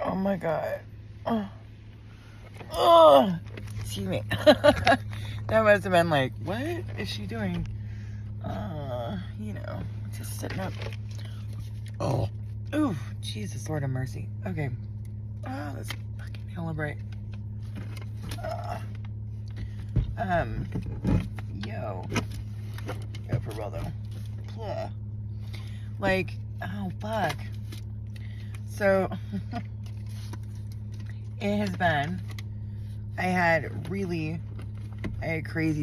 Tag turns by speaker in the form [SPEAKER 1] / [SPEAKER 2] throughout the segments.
[SPEAKER 1] Oh my god. Oh, excuse me. That must have been like, what is she doing? You know, just sitting up. Oh. Ooh, Jesus, Lord of mercy. Okay. That's fucking hella bright. Yo, for real though. Blah. Like, oh fuck. So, it has been, I had crazy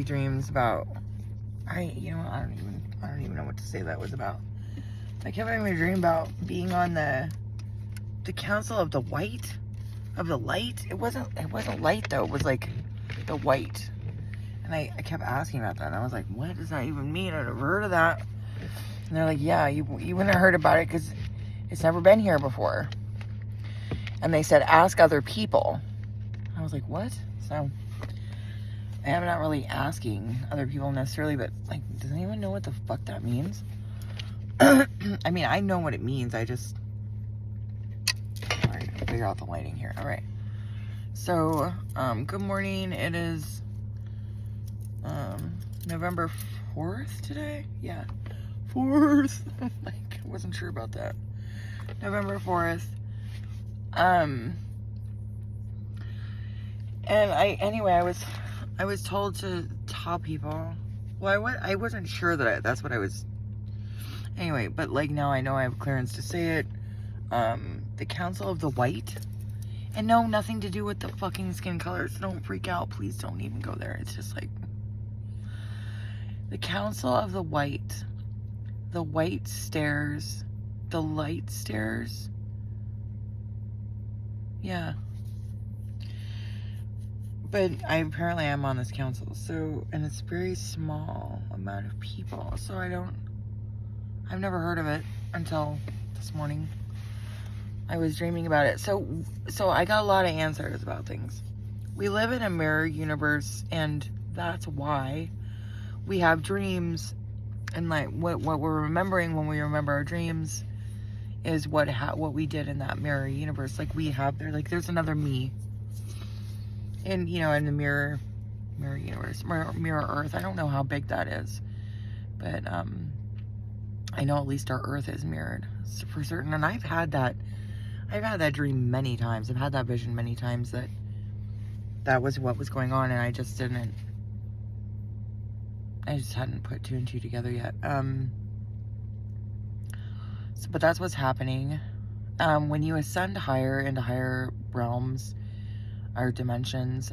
[SPEAKER 1] dreams about, I don't even know what to say that was about. I kept having a dream about being on the Council of the Light. It wasn't light though, it was like the white. And I kept asking about that, and I was like, what does that even mean? I've never heard of that. And they're like, yeah, you wouldn't have heard about it because it's never been here before. And they said, ask other people. I was like, what? So, I'm not really asking other people necessarily, but, like, does anyone know what the fuck that means? I mean, I know what it means. I just... Alright, figure out the lighting here. Alright. So, good morning. It is, November 4th today? Yeah. 4th. Like, I wasn't sure about that. November 4th. And I was told to tell people. Well, I wasn't sure that that's what I was. Anyway, but like now I know I have clearance to say it. The Council of the White, and no, nothing to do with the fucking skin color. So don't freak out, please. Don't even go there. It's just like the Council of the White, the White Stairs, the Light Stairs. Yeah. But apparently I'm on this council, so, and it's a very small amount of people, so I've never heard of it until this morning. I was dreaming about it. So I got a lot of answers about things. We live in a mirror universe, and that's why we have dreams, and like what we're remembering when we remember our dreams is what we did in that mirror universe. Like there's another me. And, you know, in the mirror universe, mirror Earth. I don't know how big that is, but I know at least our Earth is mirrored for certain. And I've had that dream many times. I've had that vision many times that was what was going on, and I just hadn't put two and two together yet. But that's what's happening. When you ascend higher into higher realms, our dimensions,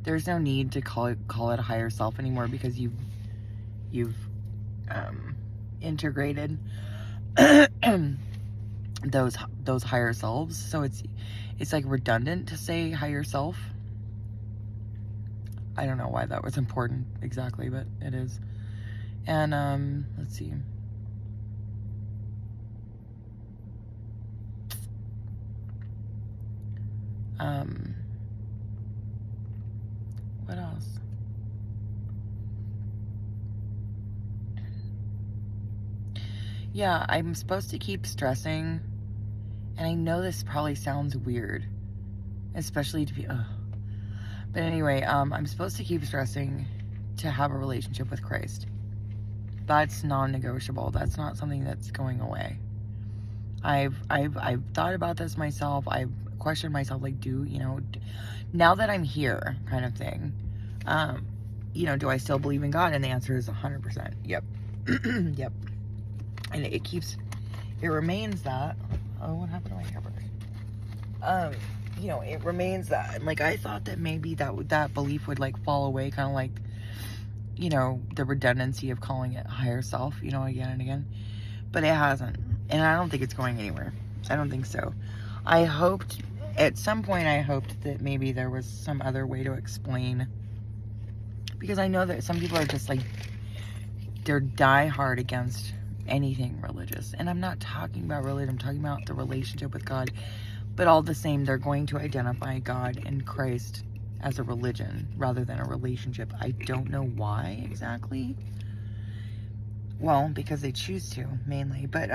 [SPEAKER 1] there's no need to call it a higher self anymore, because you've integrated those higher selves. So it's like redundant to say higher self. I don't know why that was important exactly, but it is. And let's see. What else? Yeah, I'm supposed to keep stressing, and I know this probably sounds weird, especially to be, but anyway, I'm supposed to keep stressing to have a relationship with Christ. That's non-negotiable. That's not something that's going away. I've thought about this myself. I've questioned myself, like, now that I'm here, kind of thing, do I still believe in God? And the answer is 100%. Yep. Yep. And it remains that. Oh, what happened to my hairbrush? It remains that. And like, I thought that maybe that belief would like fall away, kind of like, the redundancy of calling it higher self, again and again. But it hasn't. And I don't think it's going anywhere. I don't think so. At some point I hoped that maybe there was some other way to explain, because I know that some people are just like, they're die hard against anything religious. And I'm not talking about religion, I'm talking about the relationship with God. But all the same, they're going to identify God and Christ as a religion rather than a relationship. I don't know why exactly. Well, because they choose to, mainly. But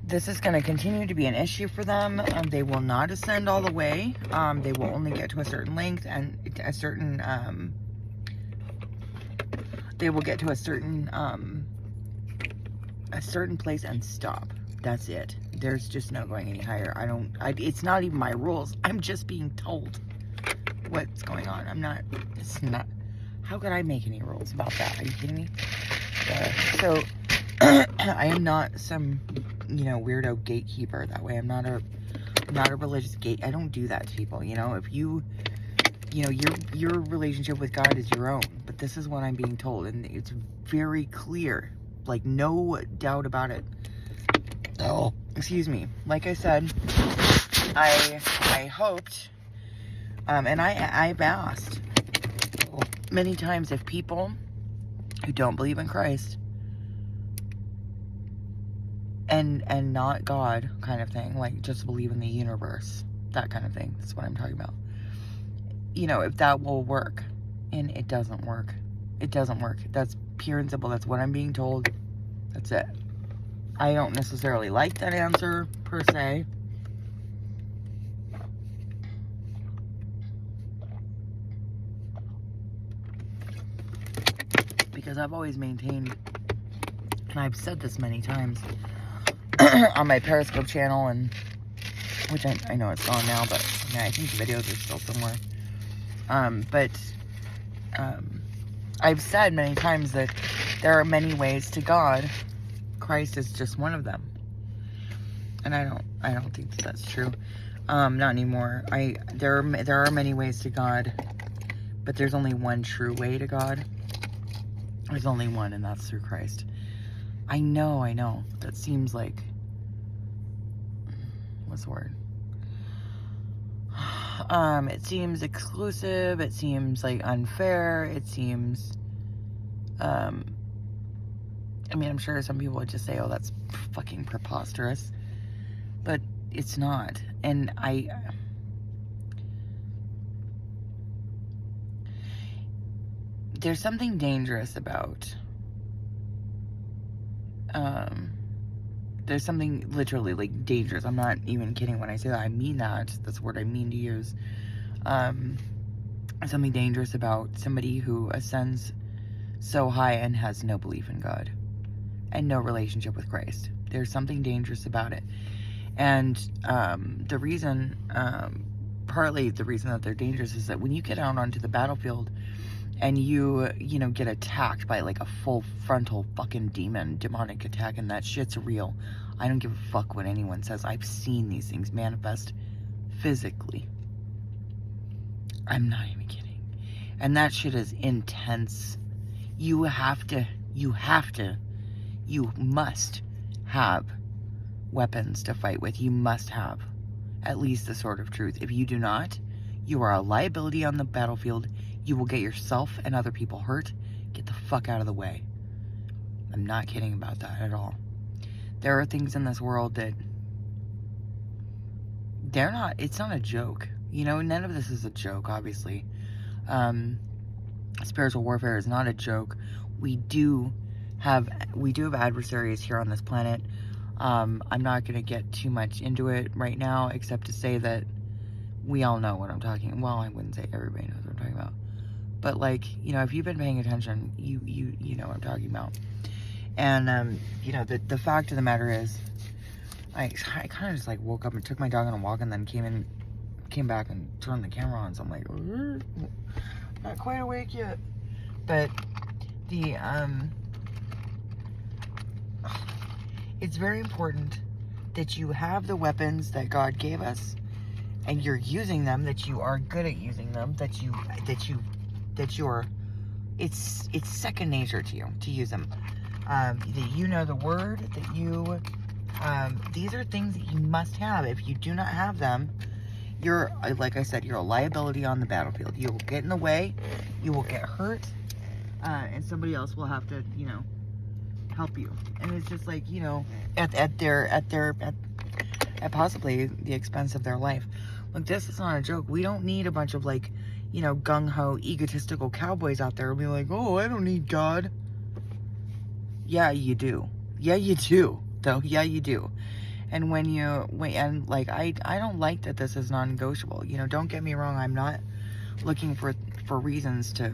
[SPEAKER 1] this is going to continue to be an issue for them. They will not ascend all the way. They will only get to a certain length and a certain, they will get to a certain place and stop. That's it. There's just no going any higher. It's not even my rules. I'm just being told what's going on. It's not, how could I make any rules about that? Are you kidding me? So, I am not some, weirdo gatekeeper that way. I'm not a religious gate. I don't do that to people, If your relationship with God is your own, but this is what I'm being told, and it's very clear, like no doubt about it. Oh, excuse me. Like I said, I hoped, and I've asked many times if people who don't believe in Christ and not God kind of thing, like just believe in the universe, that kind of thing. That's what I'm talking about. If that will work. And it doesn't work. It doesn't work. That's pure and simple. That's what I'm being told. That's it. I don't necessarily like that answer, per se. Because I've always maintained, and I've said this many times, on my Periscope channel, and which I know it's gone now, but yeah, I think the videos are still somewhere. I've said many times that there are many ways to God. Christ is just one of them. And I don't think that that's true. Not anymore. There are many ways to God, but there's only one true way to God. There's only one, and that's through Christ. I know. That seems like, what's the word? It seems exclusive. It seems like unfair. It seems, I'm sure some people would just say, oh, that's fucking preposterous. But it's not. And there's something dangerous about, there's something literally like dangerous. I'm not even kidding when I say that. I mean that. That's the word I mean to use. Something dangerous about somebody who ascends so high and has no belief in God and no relationship with Christ. There's something dangerous about it. And the reason, partly the reason that they're dangerous is that when you get out onto the battlefield and you get attacked by like a full frontal fucking demonic attack, and that shit's real. I don't give a fuck what anyone says. I've seen these things manifest physically. I'm not even kidding. And that shit is intense. You must have weapons to fight with. You must have at least the sword of truth. If you do not, you are a liability on the battlefield. You will get yourself and other people hurt. Get the fuck out of the way. I'm not kidding about that at all. There are things in this world that it's not a joke. None of this is a joke, obviously. Spiritual warfare is not a joke. We do have adversaries here on this planet. I'm not going to get too much into it right now, except to say that we all know what I'm talking about. Well, I wouldn't say everybody knows what I'm talking about. But, if you've been paying attention, you know what I'm talking about. And, the fact of the matter is, I kind of just, woke up and took my dog on a walk and then came back and turned the camera on. So I'm like, not quite awake yet. But, it's very important that you have the weapons that God gave us, and you're using them, that you are good at using them, it's second nature to you to use them. That you know the word, that you, these are things that you must have. If you do not have them, you're, like I said, you're a liability on the battlefield. You will get in the way, you will get hurt, and somebody else will have to, help you. And it's just like, at possibly the expense of their life. Look, this is not a joke. We don't need a bunch of gung-ho, egotistical cowboys out there be like, oh, I don't need God. Yeah, you do. Yeah, you do. Though, yeah, you do. And and like, I don't like that this is non-negotiable. You know, don't get me wrong. I'm not looking for reasons to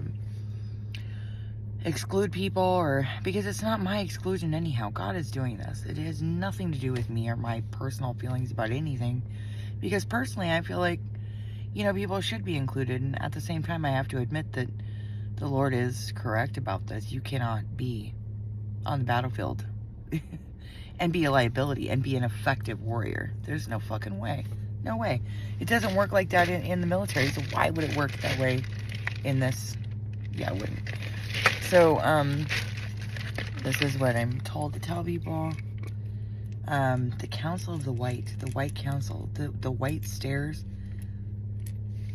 [SPEAKER 1] exclude people, or because it's not my exclusion anyhow. God is doing this. It has nothing to do with me or my personal feelings about anything, because personally I feel like, you know, people should be included, and at the same time I have to admit that the Lord is correct about this. You cannot be on the battlefield and be a liability and be an effective warrior. There's no fucking way. No way. It doesn't work like that in the military, so why would it work that way in this? Yeah, it wouldn't. So, this is what I'm told to tell people. The Council of the White Council, the White Stairs,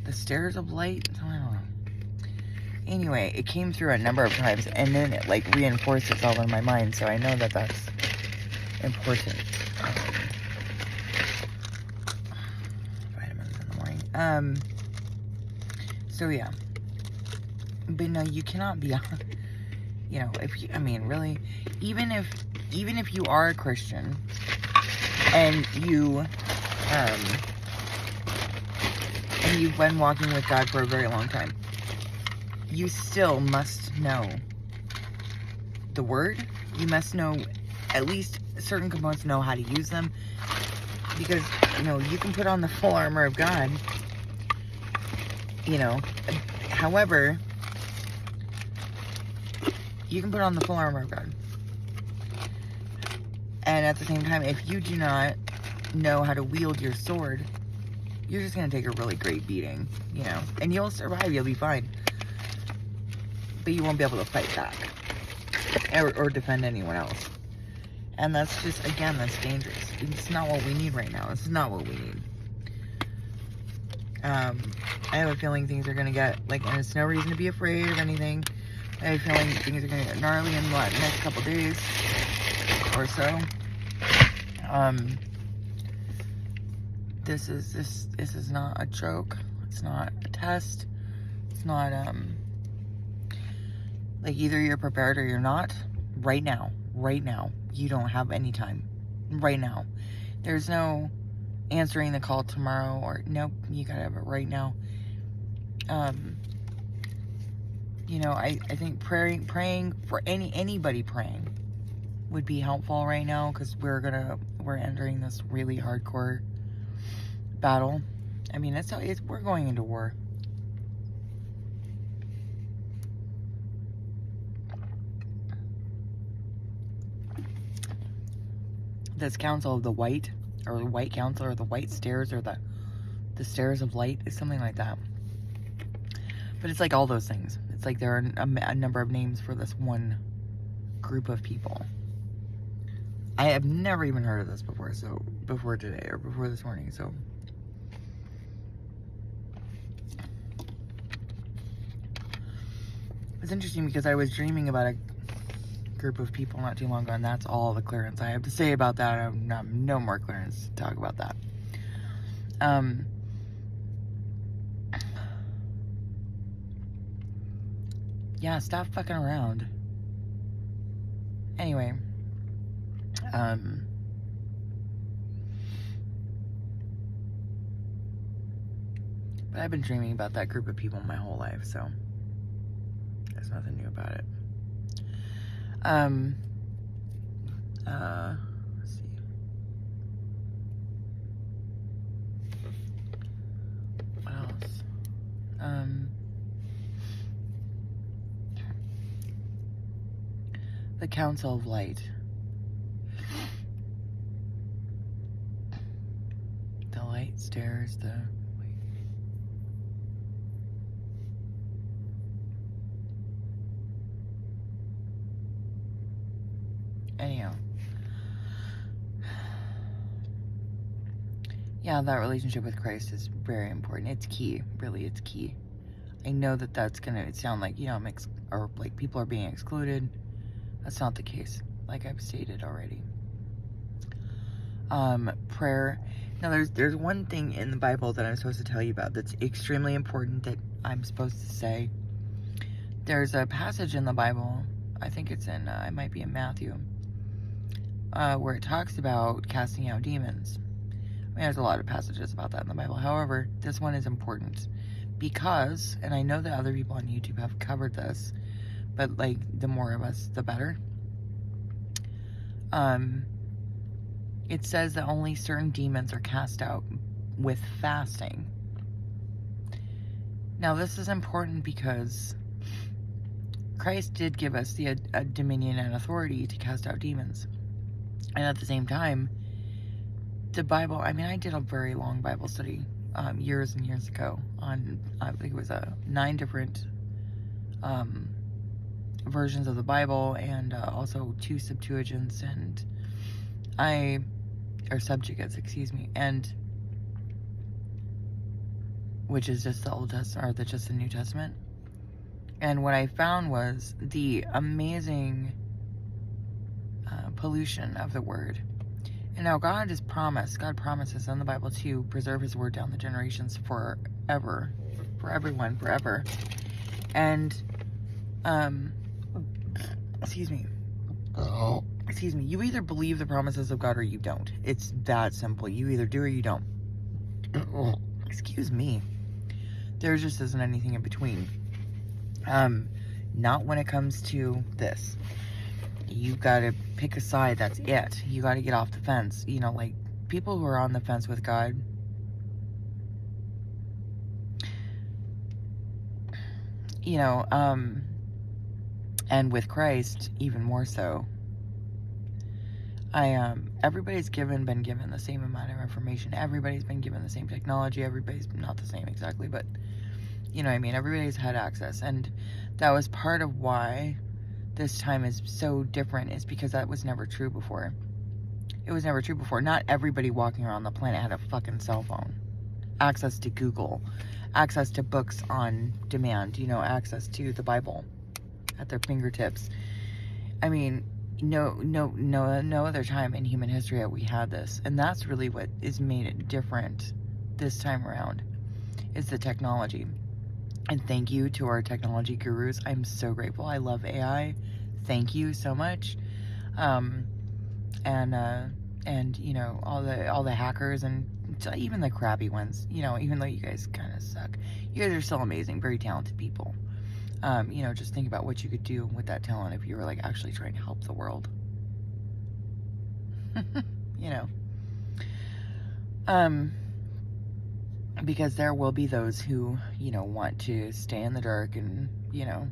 [SPEAKER 1] the Stairs of Light, I don't know. Anyway, it came through a number of times, and then it, like, reinforced itself in my mind, so I know that that's important. Vitamins in the morning. So yeah. But no, you cannot be, you know, if you, I mean, really, even if you are a Christian, and you've been walking with God for a very long time, you still must know the Word. You must know at least certain components, know how to use them, because, you know, you can put on the full armor of God, you know, however, you can put on the full armor of God, and at the same time, if you do not know how to wield your sword, you're just going to take a really great beating, you know, and you'll survive, you'll be fine, but you won't be able to fight back, or defend anyone else. And that's just, again, that's dangerous. It's not what we need right now. It's not what we need. I have a feeling things are going to get, like, and it's no reason to be afraid of anything. I have a feeling things are going to get gnarly in the next couple days or so. This is not a joke. It's not a test. It's not, like, either you're prepared or you're not. Right now, you don't have any time. Right now. There's no answering the call tomorrow, or nope, you gotta have it right now. You know, I think praying for anybody praying would be helpful right now, because we're entering this really hardcore battle. I mean, we're going into war. This Council of the White, or the White Council, or the White Stairs, or the Stairs of Light, is something like that. But it's like all those things. It's like there are a number of names for this one group of people. I have never even heard of this before today, or before this morning, so. It's interesting because I was dreaming about a group of people not too long ago, and that's all the clearance I have to say about that. I have no more clearance to talk about that. Yeah, stop fucking around. Anyway, but I've been dreaming about that group of people my whole life, so there's nothing new about it. Let's see. What else? The Council of Light. The Light Stairs, anyhow. Yeah, that relationship with Christ is very important. It's key. Really, it's key. I know that that's gonna sound like, you know, or like people are being excluded. That's not the case, like I've stated already. Prayer. Now, there's one thing in the Bible that I'm supposed to tell you about that's extremely important that I'm supposed to say. There's a passage in the Bible, I think it's in, it might be in Matthew, where it talks about casting out demons. I mean, there's a lot of passages about that in the Bible. However, this one is important because, and I know that other people on YouTube have covered this, but like the more of us, the better. It says that only certain demons are cast out with fasting. Now, this is important because Christ did give us the dominion and authority to cast out demons. And at the same time, the Bible, I mean, I did a very long Bible study years and years ago on, I think it was 9 different versions of the Bible, and also 2 Septuagints, and or subjugates, excuse me, and which is just the Old Testament, or just the New Testament. And what I found was the amazing pollution of the word. And now God promises in the Bible to preserve his word down the generations forever, for everyone, forever. And, excuse me, you either believe the promises of God or you don't. It's that simple. You either do or you don't. Excuse me. There just isn't anything in between. Not when it comes to this. You gotta pick a side, that's it. You gotta get off the fence. You know, like, people who are on the fence with God, you know, and with Christ, even more so. Everybody's been given the same amount of information. Everybody's been given the same technology. Everybody's not the same exactly, but, you know what I mean? Everybody's had access. And that was part of why this time is so different, is because that was never true before. It was never true before. Not everybody walking around the planet had a fucking cell phone. Access to Google. Access to books on demand. You know, access to the Bible at their fingertips. I mean, no other time in human history have we had this. And that's really what has made it different this time around, is the technology. And thank you to our technology gurus. I'm so grateful. I love AI. Thank you so much. And you know, all the hackers, and even the crappy ones, you know, even though you guys kind of suck, you guys are still amazing, very talented people. You know, just think about what you could do with that talent if you were like actually trying to help the world. You know. Because there will be those who, you know, want to stay in the dark and, you know,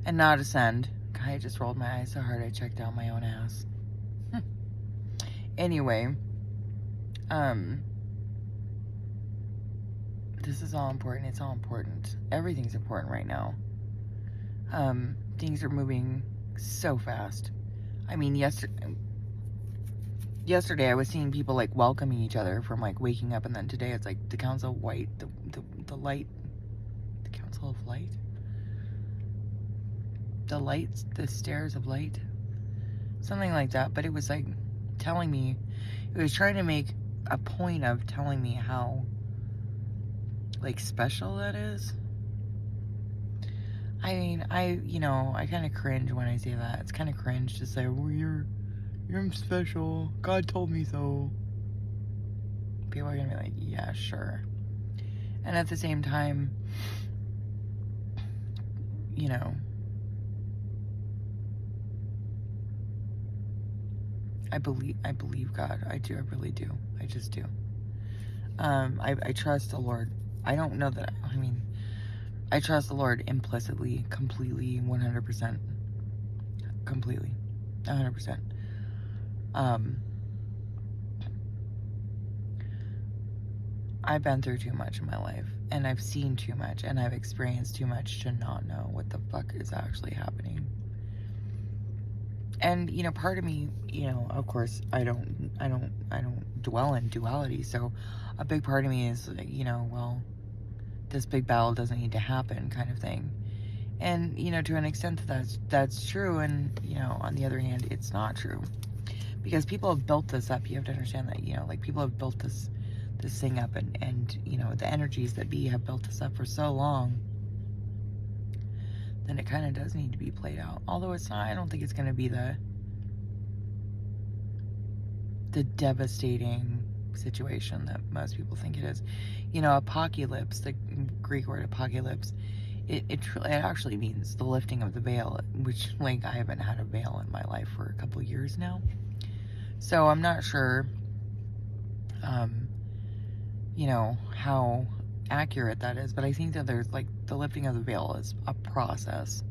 [SPEAKER 1] and not ascend. God, I just rolled my eyes so hard I checked out my own ass. Anyway, this is all important. It's all important. Everything's important right now. Things are moving so fast. I mean, yesterday I was seeing people like welcoming each other from like waking up, and then today it's like the Council of Light, the light, the Council of Light, the lights, the stairs of light, something like that. But it was like telling me, it was trying to make a point of telling me how like special that is. I mean, you know, I kind of cringe when I say that. It's kind of cringe to say, well, you're special. God told me so. People are gonna be like, yeah, sure. And at the same time, you know, I believe God. I do. I really do. I just do. I trust the Lord. I don't know that. I mean, I trust the Lord implicitly, completely, 100%. Completely. 100%. I've been through too much in my life, and I've seen too much, and I've experienced too much to not know what the fuck is actually happening. And, you know, part of me, you know, of course, I don't dwell in duality, so a big part of me is, you know, well, this big battle doesn't need to happen, kind of thing. And, you know, to an extent that's true, and, you know, on the other hand, it's not true. Because people have built this up. You have to understand that, you know, like, people have built this thing up, and, you know, the energies that be have built this up for so long And it kind of does need to be played out. Although it's not, I don't think it's going to be the devastating situation that most people think it is. You know, apocalypse, the Greek word apocalypse, it actually means the lifting of the veil, which, like, I haven't had a veil in my life for a couple years now. So I'm not sure, you know, how accurate that is, but I think that there's, like, the lifting of the veil is a process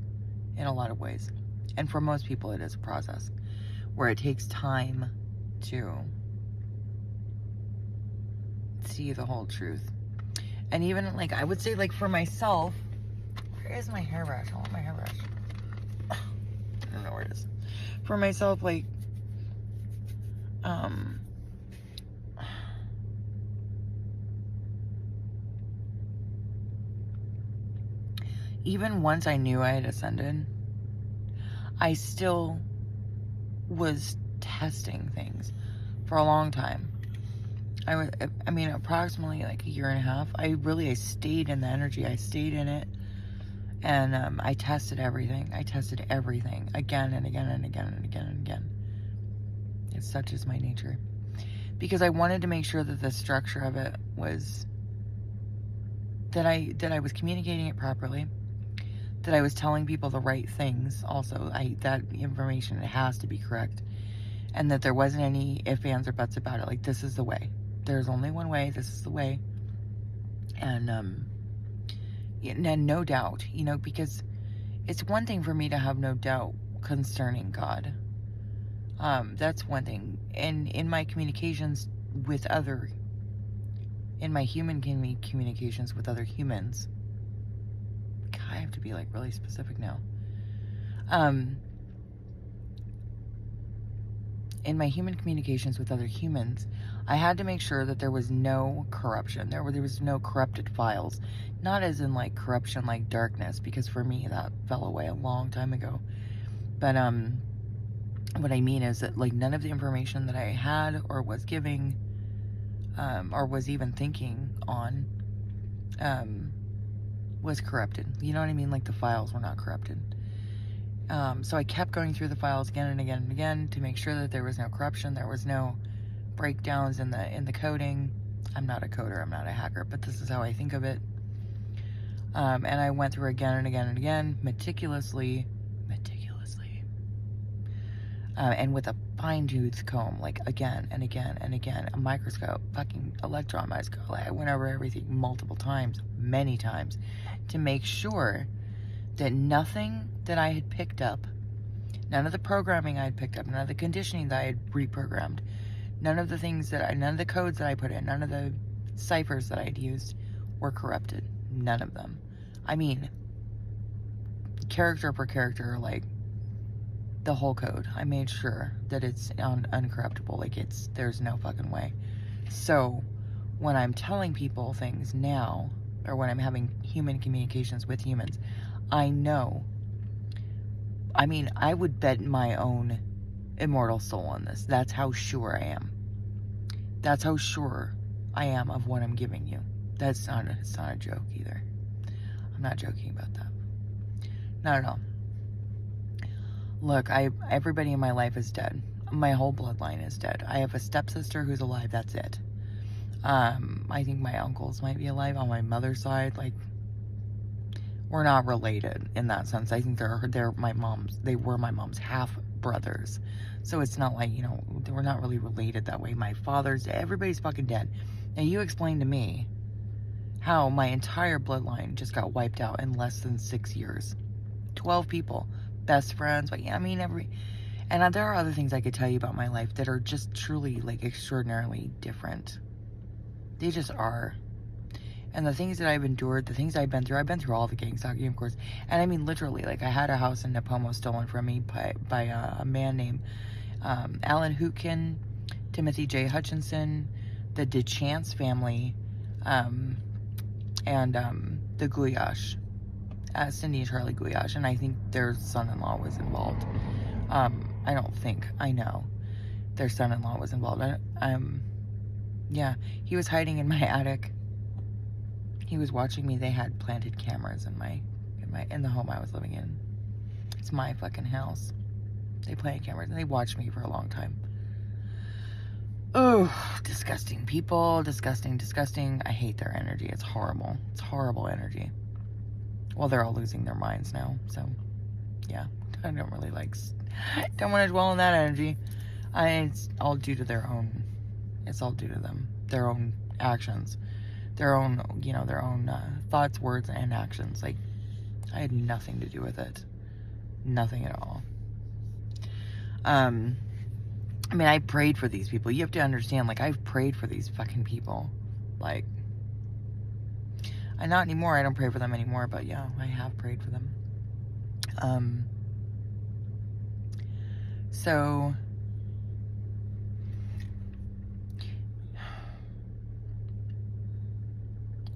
[SPEAKER 1] in a lot of ways. And for most people, it is a process where it takes time to see the whole truth. And even, like, I would say, like, for myself, where is my hairbrush? I want my hairbrush. I don't know where it is. For myself, like, even once I knew I had ascended, I still was testing things for a long time. I mean, approximately like a year and a half. I stayed in the energy. I stayed in it. And I tested everything. I tested everything again and again and again and again and again. It's such is my nature. Because I wanted to make sure that the structure of it was that I was communicating it properly, that I was telling people the right things. Also, that information, it has to be correct, and that there wasn't any ifs, ands, or buts about it. Like, this is the way. There's only one way. This is the way. And no doubt, you know, because it's one thing for me to have no doubt concerning God. That's one thing. And in my communications with in my human communications with other humans, God, I have to be like really specific now. In my human communications with other humans, I had to make sure that there was no corruption. There was no corrupted files. Not as in like corruption like darkness, because for me that fell away a long time ago. But what I mean is that, like, none of the information that I had or was giving or was even thinking on was corrupted. You know what I mean? Like, the files were not corrupted. So I kept going through the files again and again and again to make sure that there was no corruption, there was no breakdowns in the coding. I'm not a coder, I'm not a hacker, but this is how I think of it. And I went through again and again and again, meticulously, and with a fine-tooth comb, like, again and again and again, a microscope, fucking electron microscope. I went over everything multiple times, many times, to make sure that nothing that I had picked up, none of the programming I had picked up, none of the conditioning that I had reprogrammed, none of the codes that I put in, none of the ciphers that I had used were corrupted. None of them. I mean, character per character, like, the whole code. I made sure that it's uncorruptible. Like, there's no fucking way. So when I'm telling people things now, or when I'm having human communications with humans, I know, I mean, I would bet my own immortal soul on this. That's how sure I am. That's how sure I am of what I'm giving you. It's not a joke either. I'm not joking about that. Not at all. Look, everybody in my life is dead. My whole bloodline is dead. I have a stepsister who's alive. That's it. I think my uncles might be alive on my mother's side. Like, we're not related in that sense. I think they're my mom's. They were my mom's half brothers. So it's not like, you know, we're not really related that way. My father's dead. Everybody's fucking dead. Now, you explain to me how my entire bloodline just got wiped out in less than 6 years. 12 people. Best friends, but yeah, I mean, and there are other things I could tell you about my life that are just truly, like, extraordinarily different. They just are. And the things that I've endured, the things I've been through all the gang stalking, of course. And I mean, literally, like, I had a house in Napomo stolen from me by a man named Alan Hootkin, Timothy J. Hutchinson, the DeChance family, and the Guyash. Cindy and Charlie Guyash, and I think their son-in-law was involved. I don't think, I know their son-in-law was involved. Yeah, he was hiding in my attic. He was watching me. They had planted cameras in my in the home I was living in. It's my fucking house. They plant cameras and they watched me for a long time. Oh, disgusting people, disgusting. I hate their energy. It's horrible. It's horrible energy. Well, they're all losing their minds now, so yeah, I don't really don't want to dwell on that energy. It's all due to their own. It's all due to them, their own actions, their own, their own thoughts, words, and actions. Like, I had nothing to do with it, nothing at all. I mean, I prayed for these people. You have to understand, like, I've prayed for these fucking people. Like, not anymore. I don't pray for them anymore, but yeah, I have prayed for them. So,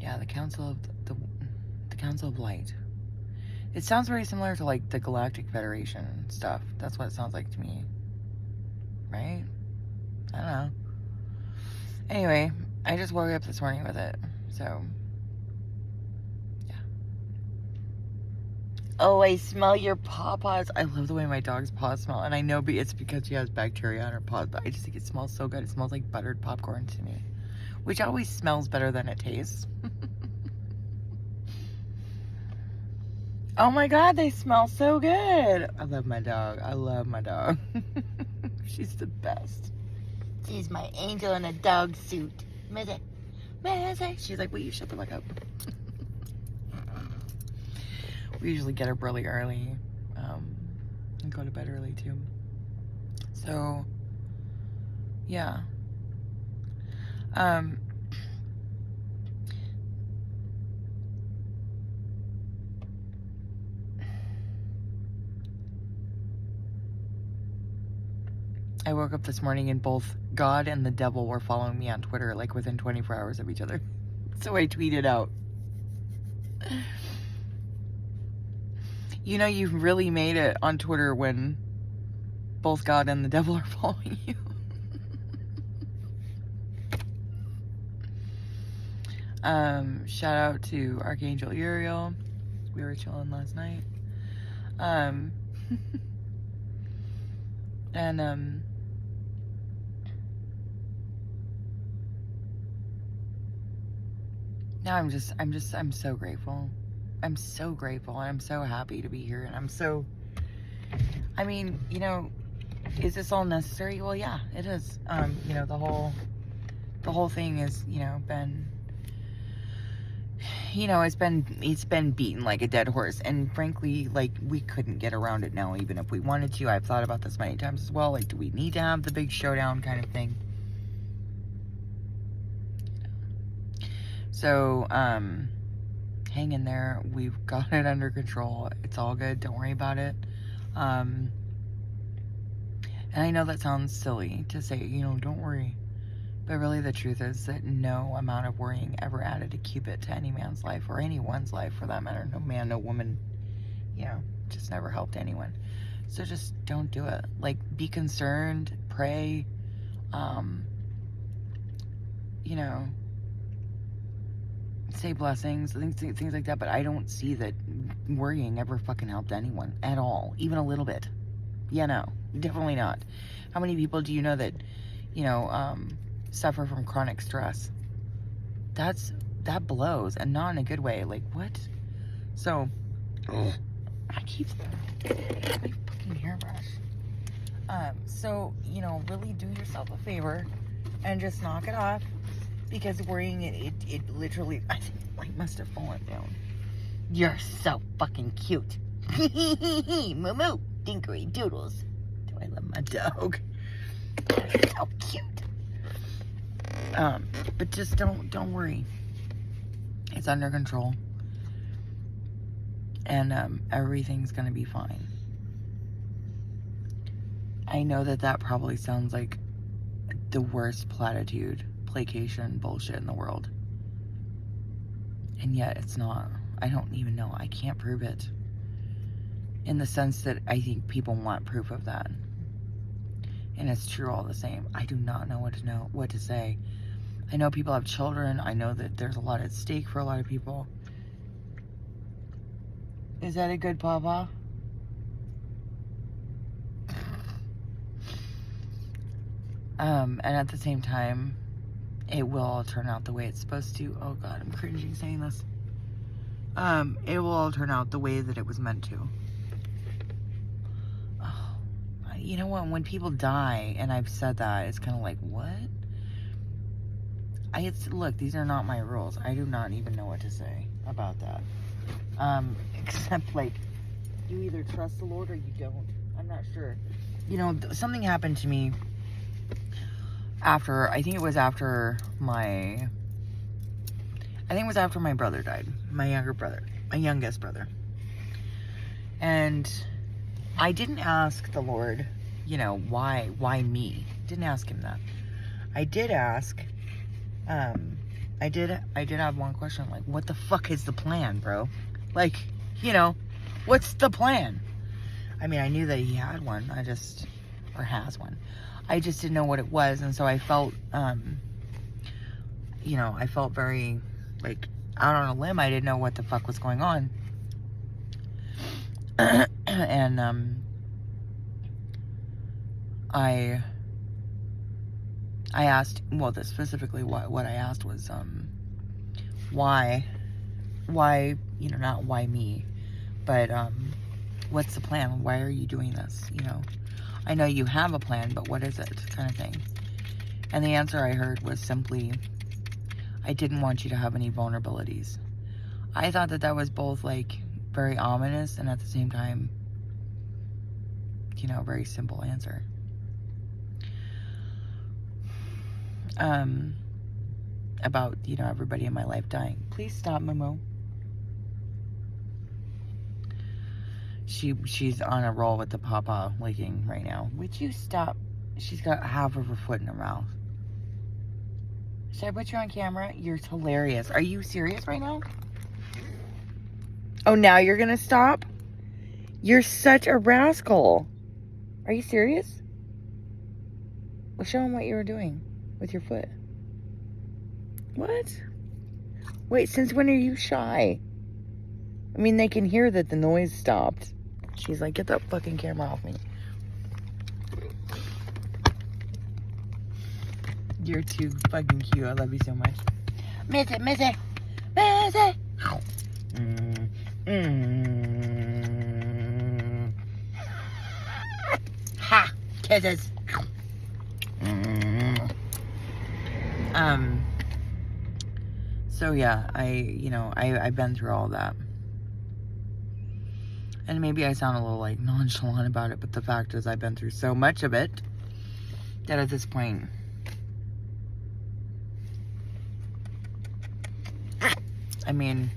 [SPEAKER 1] yeah, the Council of Light. It sounds very similar to, like, the Galactic Federation stuff. That's what it sounds like to me. Right? I don't know. Anyway, I just woke up this morning with it. So, yeah. Oh, I smell your paws. I love the way my dog's paws smell. And I know it's because she has bacteria on her paws, but I just think it smells so good. It smells like buttered popcorn to me. Which always smells better than it tastes. Oh my God, they smell so good. I love my dog. She's the best. She's my angel in a dog suit. Mizzy. She's like, will you shut the fuck up? We usually get up really early. And go to bed early too. So, yeah. I woke up this morning and both God and the devil were following me on Twitter, like within 24 hours of each other. So I tweeted out, you've really made it on Twitter when both God and the devil are following you. Shout out to Archangel Uriel. We were chilling last night. And now I'm so grateful. I'm so grateful and I'm so happy to be here. And is this all necessary? Well, yeah, it is. The whole thing is, been, it's been beaten like a dead horse. And frankly, like, we couldn't get around it now, even if we wanted to. I've thought about this many times as well. Like, do we need to have the big showdown kind of thing? So, hang in there. We've got it under control. It's all good. Don't worry about it. And I know that sounds silly to say, don't worry. But really the truth is that no amount of worrying ever added a cubit to any man's life, or anyone's life for that matter. No man, no woman, just never helped anyone. So just don't do it. Like, be concerned, pray, say blessings, things like that. But I don't see that worrying ever fucking helped anyone at all, even a little bit. Yeah, no, definitely not. How many people do you know that, suffer from chronic stress? That blows, and not in a good way. Like, what? So, I keep my fucking hairbrush. So, really do yourself a favor and just knock it off, because worrying it literally, I think, like, must have fallen down. You're so fucking cute. Moo moo, dinkery doodles. Do I love my dog? So cute. But just don't worry. It's under control. And everything's gonna be fine. I know that probably sounds like the worst platitude, placation, bullshit in the world. And yet it's not. I don't even know. I can't prove it. In the sense that I think people want proof of that. And it's true all the same. I do not know what to say. I know people have children. I know that there's a lot at stake for a lot of people. Is that a good papa? And at the same time, it will all turn out the way it's supposed to. Oh God, I'm cringing saying this. It will all turn out the way that it was meant to. Oh, you know what? When people die, and I've said that, it's kind of like, what? Look, these are not my rules. I do not even know what to say about that. Except, like, you either trust the Lord or you don't. I'm not sure. You know, something happened to me after, I think it was after my brother died. My youngest brother. And I didn't ask the Lord, you know, why me? Didn't ask him that. I did ask, I did have one question, like, what the fuck is the plan, bro? Like, you know, what's the plan? I mean, I knew that he had one, or has one. I just didn't know what it was, and so I felt, you know, I felt very, like, out on a limb. I didn't know what the fuck was going on. And, I asked, well, specifically what I asked was, why, you know, not why me, but, what's the plan? Why are you doing this? You know, I know you have a plan, but what is it? Kind of thing. And the answer I heard was simply, I didn't want you to have any vulnerabilities. I thought that was both, like, very ominous and at the same time, you know, very simple answer. About, you know, everybody in my life dying. Please stop, Momo. She's on a roll with the papa licking right now. Would you stop? She's got half of her foot in her mouth. Should I put you on camera? You're hilarious. Are you serious right now? Oh, now you're gonna stop? You're such a rascal. Are you serious? Well, show them what you were doing with your foot. What? Wait, since when are you shy? I mean, they can hear that the noise stopped. She's like, get that fucking camera off me. You're too fucking cute. I love you so much. Miss it, miss it, miss it. Ha! Kisses. So yeah, I've been through all that. And maybe I sound a little, like, nonchalant about it, but the fact is I've been through so much of it that at this point, I mean,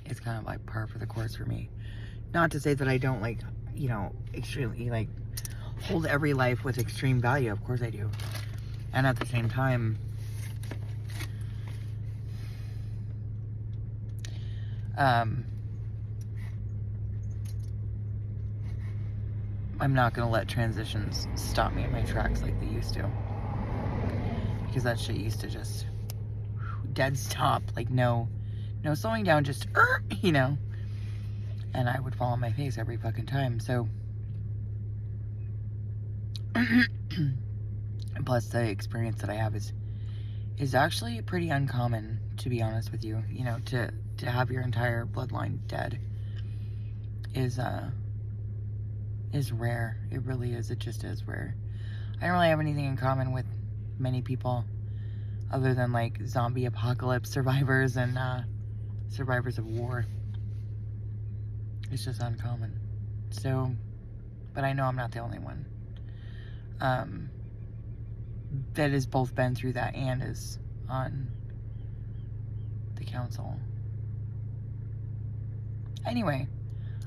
[SPEAKER 1] it's kind of like par for the course for me. Not to say that I don't, like, you know, extremely, like, hold every life with extreme value. Of course I do. And at the same time, I'm not gonna let transitions stop me in my tracks like they used to. Because that shit used to just dead stop. Like, no slowing down, just, you know. And I would fall on my face every fucking time. So, plus the experience that I have is actually pretty uncommon, to be honest with you. You know, to have your entire bloodline dead is rare. It really is. It just is rare. I don't really have anything in common with many people other than, like, zombie apocalypse survivors and survivors of war. It's just uncommon. So, but I know I'm not the only one that has both been through that and is on the council. Anyway,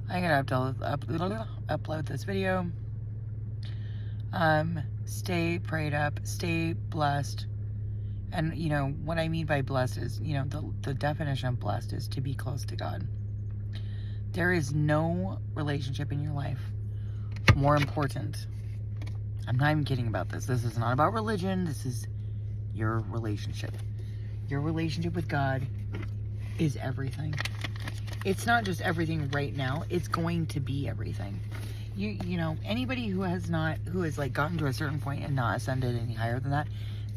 [SPEAKER 1] I'm gonna have to upload this video. Stay prayed up, stay blessed. And, you know, what I mean by blessed is, you know, the definition of blessed is to be close to God. There is no relationship in your life more important. I'm not even kidding about this. This is not about religion. This is your relationship. Your relationship with God is everything. It's not just everything right now. It's going to be everything. You know, anybody who has like gotten to a certain point and not ascended any higher than that,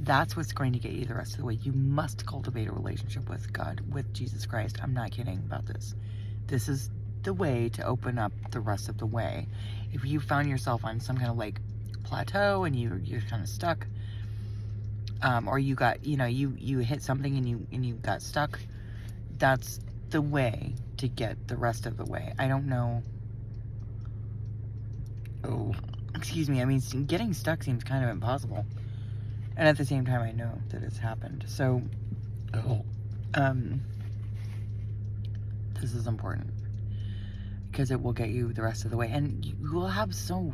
[SPEAKER 1] that's what's going to get you the rest of the way. You must cultivate a relationship with God, with Jesus Christ. I'm not kidding about this. This is the way to open up the rest of the way. If you found yourself on some kind of like plateau and you're kind of stuck, or you got, you know, you hit something and you got stuck, that's the way to get the rest of the way. I don't know. Oh, excuse me. I mean, getting stuck seems kind of impossible. And at the same time, I know that it's happened. So, this is important because it will get you the rest of the way. And you will have so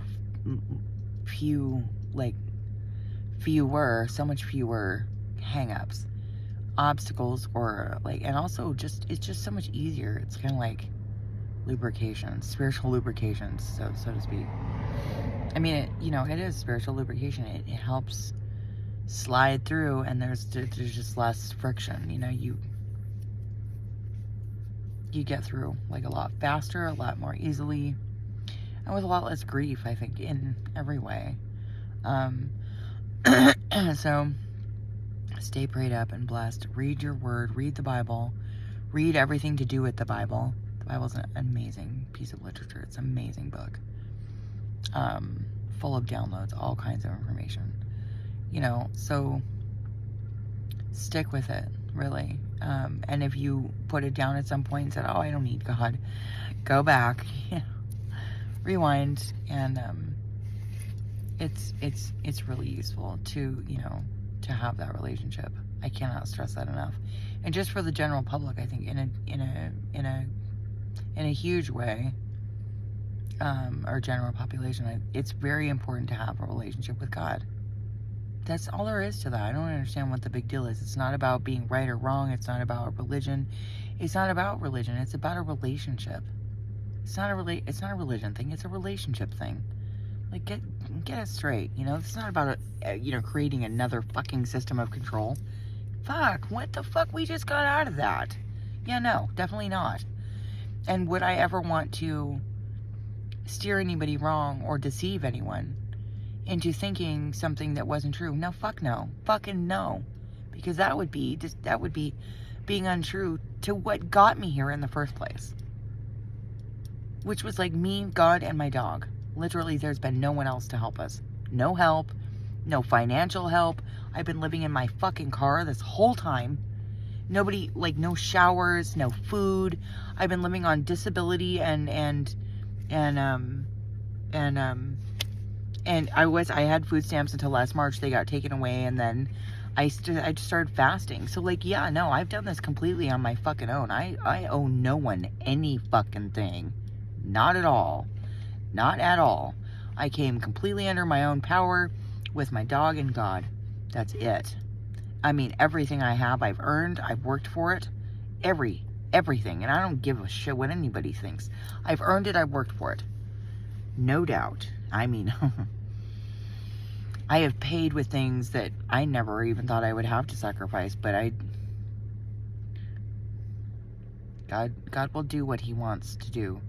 [SPEAKER 1] much fewer hang-ups, obstacles, or like, and also it's just so much easier. It's kind of like lubrication, spiritual lubrication, so to speak. I mean, it is spiritual lubrication. It helps slide through, and there's just less friction. You know, you get through like a lot faster, a lot more easily, and with a lot less grief, I think, in every way. So stay prayed up and blessed. Read your word, read the Bible, read everything to do with the Bible. The Bible's an amazing piece of literature. It's an amazing book. Full of downloads, all kinds of information. You know, so stick with it, really. And if you put it down at some point and said, oh, I don't need God, go back, rewind, and it's really useful to, you know, to have that relationship. I cannot stress that enough. And just for the general public, I think in a huge way, or general population, it's very important to have a relationship with God. That's all there is to that. I don't understand what the big deal is. It's not about being right or wrong. It's not about religion. It's not about religion. It's about a relationship. It's not a religion thing. It's a relationship thing. Like, get it straight. You know, it's not about creating another fucking system of control. Fuck, what the fuck? We just got out of that. Yeah, no, definitely not. And would I ever want to steer anybody wrong or deceive anyone into thinking something that wasn't true? No, fuck no. Fucking no. Because that would be being untrue to what got me here in the first place. Which was like me, God, and my dog. Literally, there's been no one else to help us. No help. No financial help. I've been living in my fucking car this whole time. Nobody, like, no showers, no food. I've been living on disability and I had food stamps until last March. They got taken away, and then I just started fasting. So, like, yeah, no, I've done this completely on my fucking own. I owe no one any fucking thing. Not at all. Not at all. I came completely under my own power with my dog and God. That's it. I mean, everything I have, I've earned. I've worked for it. Everything. And I don't give a shit what anybody thinks. I've earned it. I've worked for it. No doubt. I mean, I have paid with things that I never even thought I would have to sacrifice, but God will do what he wants to do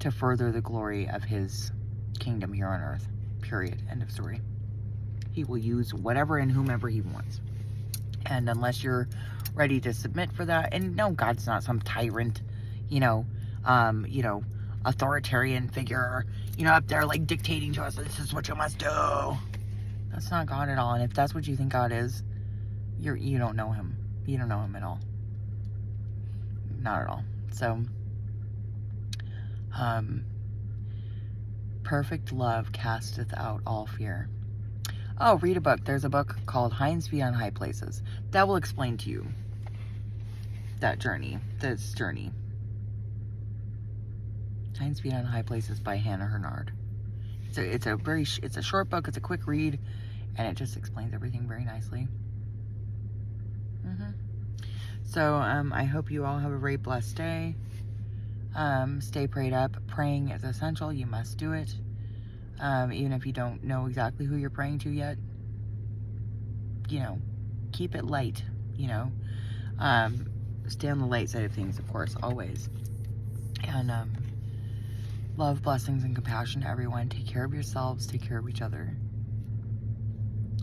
[SPEAKER 1] to further the glory of his kingdom here on earth. Period. End of story. He will use whatever and whomever he wants. And unless you're ready to submit for that, and no, God's not some tyrant, authoritarian figure, up there like dictating to us, this is what you must do. That's not God at all. And if that's what you think God is, you don't know him. You don't know him at all. Not at all. So, perfect love casteth out all fear. Oh, read a book. There's a book called Hinds Feet on High Places. That will explain to you that journey. This journey. Hinds Feet on High Places by Hannah Hurnard. It's a short book. It's a quick read, and it just explains everything very nicely. So I hope you all have a very blessed day. Stay prayed up. Praying is essential. You must do it. Even if you don't know exactly who you're praying to yet, keep it light. you know. Stay on the light side of things, of course, always. And love, blessings, and compassion to everyone. Take care of yourselves. Take care of each other.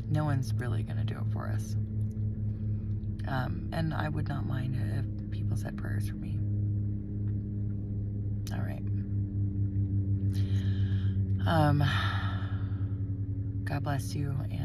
[SPEAKER 1] No one's really going to do it for us. And I would not mind if people said prayers for me. All right. God bless you, and